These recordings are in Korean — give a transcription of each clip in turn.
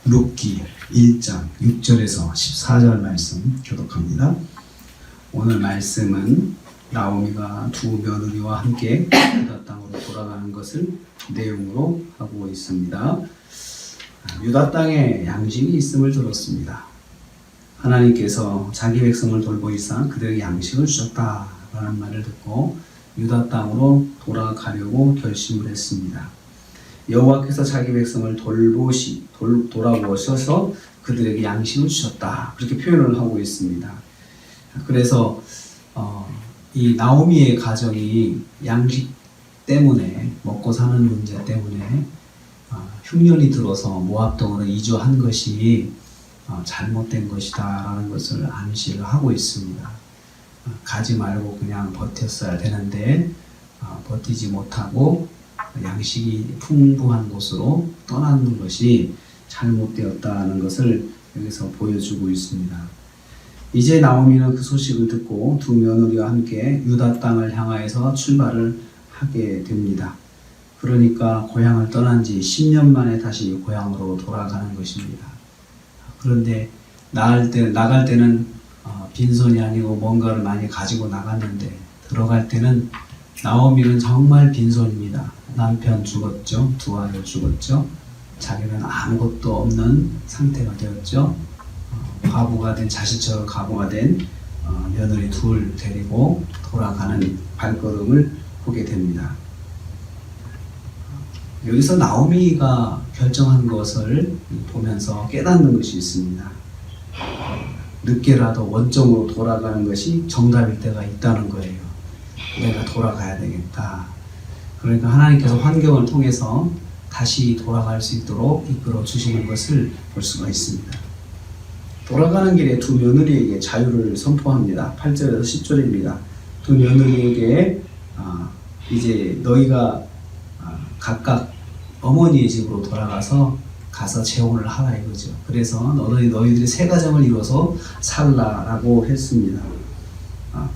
룻기 1장 6절에서 14절 말씀 교독합니다. 오늘 말씀은 나오미가 두 며느리와 함께 유다 땅으로 돌아가는 것을 내용으로 하고 있습니다. 유다 땅에 양식이 있음을 들었습니다. 하나님께서 자기 백성을 돌보이사 그들에게 양식을 주셨다라는 말을 듣고 유다 땅으로 돌아가려고 결심을 했습니다. 여호와께서 자기 백성을 돌아보셔서 그들에게 양식을 주셨다, 그렇게 표현을 하고 있습니다. 그래서 이 나오미의 가정이 양식 때문에, 먹고 사는 문제 때문에 흉년이 들어서 모압 땅으로 이주한 것이 잘못된 것이다 라는 것을 암시를 하고 있습니다. 가지 말고 그냥 버텼어야 되는데 버티지 못하고 양식이 풍부한 곳으로 떠나는 것이 잘못되었다는 것을 여기서 보여주고 있습니다. 이제 나오미는 그 소식을 듣고 두 며느리와 함께 유다 땅을 향하여서 출발을 하게 됩니다. 그러니까 고향을 떠난 지 10년 만에 다시 고향으로 돌아가는 것입니다. 그런데 나갈 때는 빈손이 아니고 뭔가를 많이 가지고 나갔는데 들어갈 때는 나오미는 정말 빈손입니다. 남편 죽었죠. 두 아들 죽었죠. 자기는 아무것도 없는 상태가 되었죠. 과부가 된, 자식처럼 과부가 된 며느리 둘 데리고 돌아가는 발걸음을 보게 됩니다. 여기서 나오미가 결정한 것을 보면서 깨닫는 것이 있습니다. 늦게라도 원점으로 돌아가는 것이 정답일 때가 있다는 거예요. 내가 돌아가야 되겠다. 그러니까 하나님께서 환경을 통해서 다시 돌아갈 수 있도록 이끌어 주시는 것을 볼 수가 있습니다. 돌아가는 길에 두 며느리에게 자유를 선포합니다. 8절에서 10절입니다. 두 며느리에게 이제 너희가 각각 어머니의 집으로 돌아가서 가서 재혼을 하라 이거죠. 그래서 너희들이 새 가정을 이루어서 살라라고 했습니다.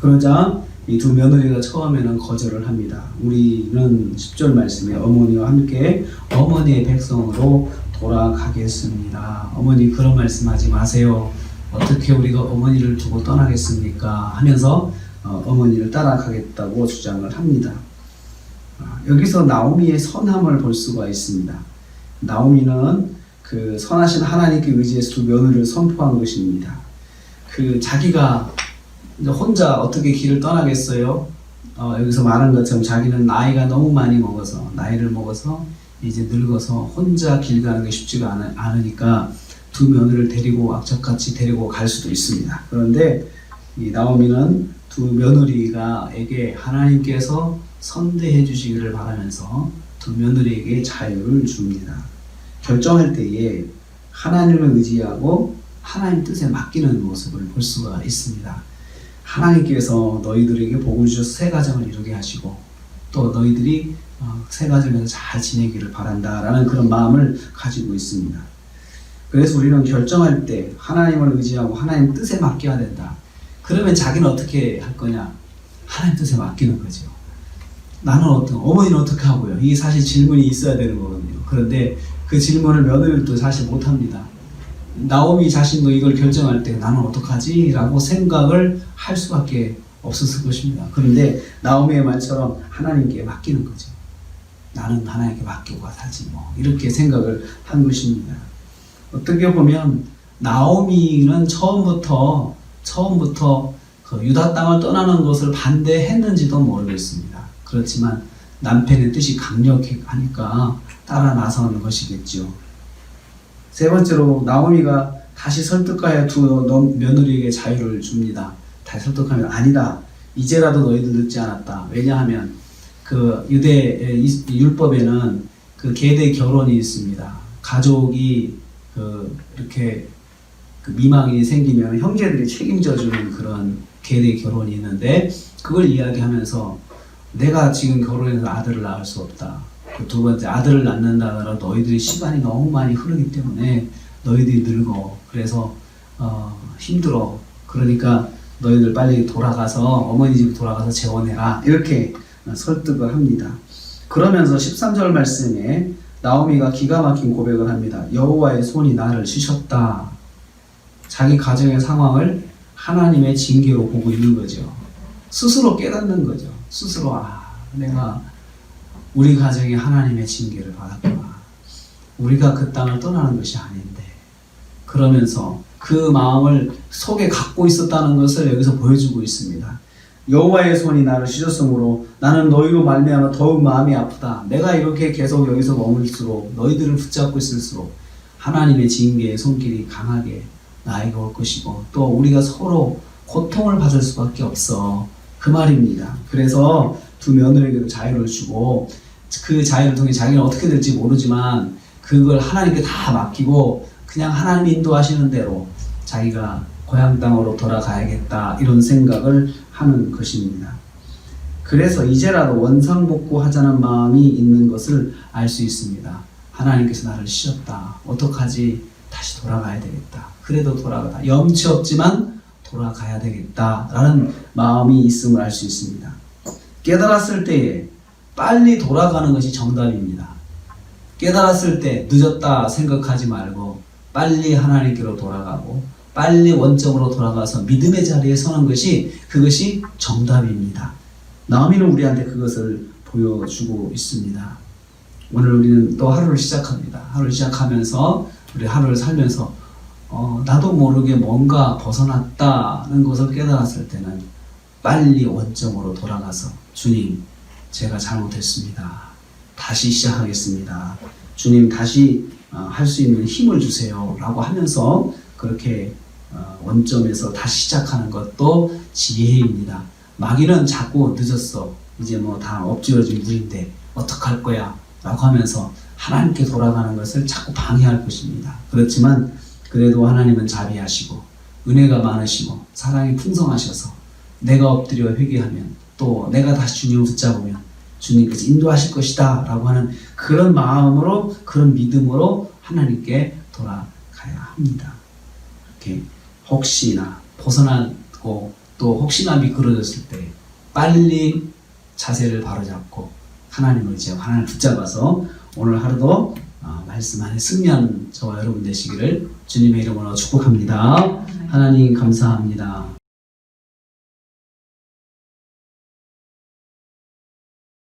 그러자 이 두 며느리가 처음에는 거절을 합니다. 우리는 10절 말씀에 어머니와 함께 어머니의 백성으로 돌아가겠습니다. 어머니 그런 말씀하지 마세요. 어떻게 우리가 어머니를 두고 떠나겠습니까? 하면서 어머니를 따라가겠다고 주장을 합니다. 여기서 나오미의 선함을 볼 수가 있습니다. 나오미는 그 선하신 하나님께 의지해서 두 며느리를 선포한 것입니다. 자기가 혼자 어떻게 길을 떠나겠어요? 여기서 말한 것처럼 자기는 나이가 너무 많이 먹어서, 나이를 먹어서 이제 늙어서 혼자 길 가는 게 쉽지가 않으니까 두 며느리를 데리고 악착같이 데리고 갈 수도 있습니다. 그런데 이 나오미는 두 며느리에게 하나님께서 선대해 주시기를 바라면서 두 며느리에게 자유를 줍니다. 결정할 때에 하나님을 의지하고 하나님 뜻에 맡기는 모습을 볼 수가 있습니다. 하나님께서 너희들에게 복을 주셔서 새 가정을 이루게 하시고 또 너희들이 새 가정에서 잘 지내기를 바란다라는 그런 마음을 가지고 있습니다. 그래서 우리는 결정할 때 하나님을 의지하고 하나님 뜻에 맡겨야 된다. 그러면 자기는 어떻게 할 거냐? 하나님 뜻에 맡기는 거죠. 어머니는 어떻게 하고요? 이게 사실 질문이 있어야 되는 거거든요. 그런데 그 질문을 며느리도 사실 못합니다. 나오미 자신도 이걸 결정할 때 나는 어떡하지? 라고 생각을 할 수밖에 없었을 것입니다. 그런데 나오미의 말처럼 하나님께 맡기는 거죠. 나는 하나님께 맡기고 살지 뭐, 이렇게 생각을 한 것입니다. 어떻게 보면 나오미는 처음부터 그 유다 땅을 떠나는 것을 반대했는지도 모르겠습니다. 그렇지만 남편의 뜻이 강력하니까 따라 나서는 것이겠죠. 세 번째로 나오미가 다시 설득하여 두 며느리에게 자유를 줍니다. 다시 설득하면 아니다. 이제라도 너희들 늦지 않았다. 왜냐하면 그 유대 율법에는 그 계대 결혼이 있습니다. 가족이 이렇게 미망이 생기면 형제들이 책임져주는 그런 계대 결혼이 있는데 그걸 이야기하면서 내가 지금 결혼해서 아들을 낳을 수 없다. 두 번째, 아들을 낳는다 하더라도 너희들이 시간이 너무 많이 흐르기 때문에 너희들이 늙어. 그래서 힘들어. 그러니까 너희들 빨리 돌아가서 어머니 집 돌아가서 재혼해라. 이렇게 설득을 합니다. 그러면서 13절 말씀에 나오미가 기가 막힌 고백을 합니다. 여호와의 손이 나를 치셨다. 자기 가정의 상황을 하나님의 징계로 보고 있는 거죠. 스스로 깨닫는 거죠. 스스로 내가 우리 가정이 하나님의 징계를 받았구나. 우리가 그 땅을 떠나는 것이 아닌데. 그러면서 그 마음을 속에 갖고 있었다는 것을 여기서 보여주고 있습니다. 여호와의 손이 나를 찢었으므로 나는 너희로 말미암아 더욱 마음이 아프다. 내가 이렇게 계속 여기서 머물수록 너희들을 붙잡고 있을수록 하나님의 징계의 손길이 강하게 나에게 올 것이고 또 우리가 서로 고통을 받을 수밖에 없어. 그 말입니다. 그래서 두 며느리에게도 자유를 주고 그 자유를 통해 자기는 어떻게 될지 모르지만 그걸 하나님께 다 맡기고 그냥 하나님 인도하시는 대로 자기가 고향 땅으로 돌아가야겠다 이런 생각을 하는 것입니다. 그래서 이제라도 원상복구하자는 마음이 있는 것을 알 수 있습니다. 하나님께서 나를 씌웠다. 어떡하지? 다시 돌아가야 되겠다. 그래도 돌아가다. 염치 없지만 돌아가야 되겠다 라는 마음이 있음을 알 수 있습니다. 깨달았을 때에 빨리 돌아가는 것이 정답입니다. 깨달았을 때 늦었다 생각하지 말고 빨리 하나님께로 돌아가고 빨리 원점으로 돌아가서 믿음의 자리에 서는 것이 그것이 정답입니다. 나오미는 우리한테 그것을 보여주고 있습니다. 오늘 우리는 또 하루를 시작합니다. 하루를 시작하면서 우리 하루를 살면서 나도 모르게 뭔가 벗어났다는 것을 깨달았을 때는 빨리 원점으로 돌아가서 주님 제가 잘못했습니다. 다시 시작하겠습니다. 주님 다시 할 수 있는 힘을 주세요 라고 하면서 그렇게 원점에서 다시 시작하는 것도 지혜입니다. 마귀는 자꾸 늦었어. 이제 뭐 다 엎질러진 물인데 어떡할 거야 라고 하면서 하나님께 돌아가는 것을 자꾸 방해할 것입니다. 그렇지만 그래도 하나님은 자비하시고 은혜가 많으시고 사랑이 풍성하셔서 내가 엎드려 회개하면 또 내가 다시 주님을 붙잡으면 주님께서 인도하실 것이다 라고 하는 그런 마음으로 그런 믿음으로 하나님께 돌아가야 합니다. 이렇게 혹시나 벗어나고 또 혹시나 미끄러졌을 때 빨리 자세를 바로잡고 하나님을 의지하고 하나님을 붙잡아서 오늘 하루도 말씀 안에 승리하는 저와 여러분 되시기를 주님의 이름으로 축복합니다. 하나님 감사합니다.